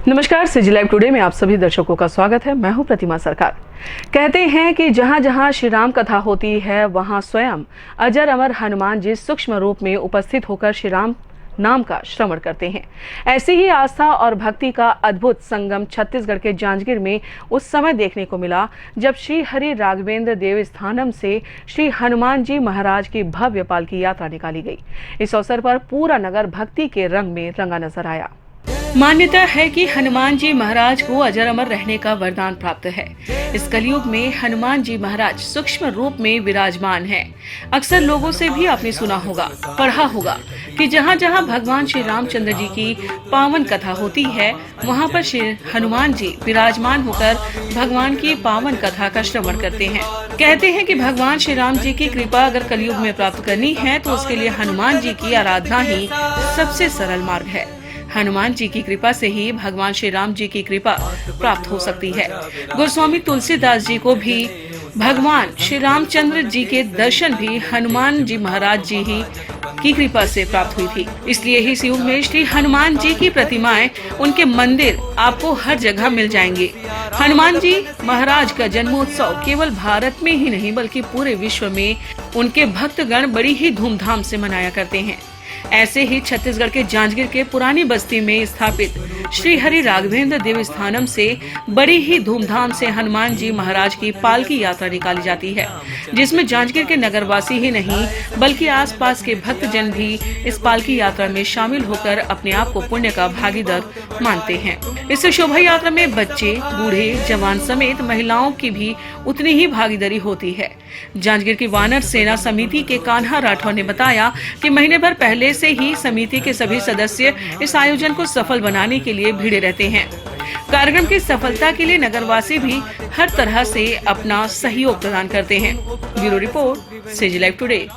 नमस्कार, सिजी live today में आप सभी दर्शकों का स्वागत है। मैं हूं प्रतिमा सरकार। कहते हैं कि जहां जहां श्री राम कथा होती है वहां स्वयं अजर अमर हनुमान जी सूक्ष्म रूप में उपस्थित होकर श्री राम नाम का श्रवण करते हैं। ऐसी ही आस्था और भक्ति का अद्भुत संगम छत्तीसगढ़ के जांजगीर में उस समय देखने को मिला जब श्री हरि राघवेंद्र देवस्थानम से श्री हनुमान जी महाराज की भव्य पालकी यात्रा निकाली गई। इस अवसर पर पूरा नगर भक्ति के रंग में रंगा नजर आया। मान्यता है कि हनुमान जी महाराज को अजर अमर रहने का वरदान प्राप्त है। इस कलयुग में हनुमान जी महाराज सूक्ष्म रूप में विराजमान हैं। अक्सर लोगों से भी आपने सुना होगा, पढ़ा होगा कि जहाँ जहाँ भगवान श्री रामचंद्र जी की पावन कथा होती है वहाँ पर श्री हनुमान जी विराजमान होकर भगवान की पावन कथा का श्रवण करते हैं। कहते हैं कि भगवान श्री राम जी की कृपा अगर कलयुग में प्राप्त करनी है तो उसके लिए हनुमान जी की आराधना ही सबसे सरल मार्ग है। हनुमान जी की कृपा से ही भगवान श्री राम जी की कृपा प्राप्त हो सकती है। गोस्वामी तुलसीदास जी को भी भगवान श्री रामचंद्र जी के दर्शन भी हनुमान जी महाराज जी ही की कृपा से प्राप्त हुई थी। इसलिए ही इस युग में श्री हनुमान जी की प्रतिमाएं, उनके मंदिर आपको हर जगह मिल जाएंगे। हनुमान जी महाराज का जन्मोत्सव केवल भारत में ही नहीं बल्कि पूरे विश्व में उनके भक्तगण बड़ी ही धूमधाम से मनाया करते हैं। ऐसे ही छत्तीसगढ़ के जांजगीर के पुरानी बस्ती में स्थापित श्री हरि राघवेंद्र देवस्थानम से बड़ी ही धूमधाम से हनुमान जी महाराज की पालकी यात्रा निकाली जाती है, जिसमें जांजगीर के नगरवासी ही नहीं बल्कि आसपास के भक्तजन भी इस पालकी यात्रा में शामिल होकर अपने आप को पुण्य का भागीदार मानते हैं। इस शोभा यात्रा में बच्चे, बूढ़े, जवान समेत महिलाओं की भी उतनी ही भागीदारी होती है। जांजगीर की वानर सेना समिति के कान्हा राठौर ने बताया कि महीने भर पहले से ही समिति के सभी सदस्य इस आयोजन को सफल बनाने के लिए भिड़े रहते हैं। कार्यक्रम की सफलता के लिए नगरवासी भी हर तरह से अपना सहयोग प्रदान करते हैं। Bureau report, सिजी live today.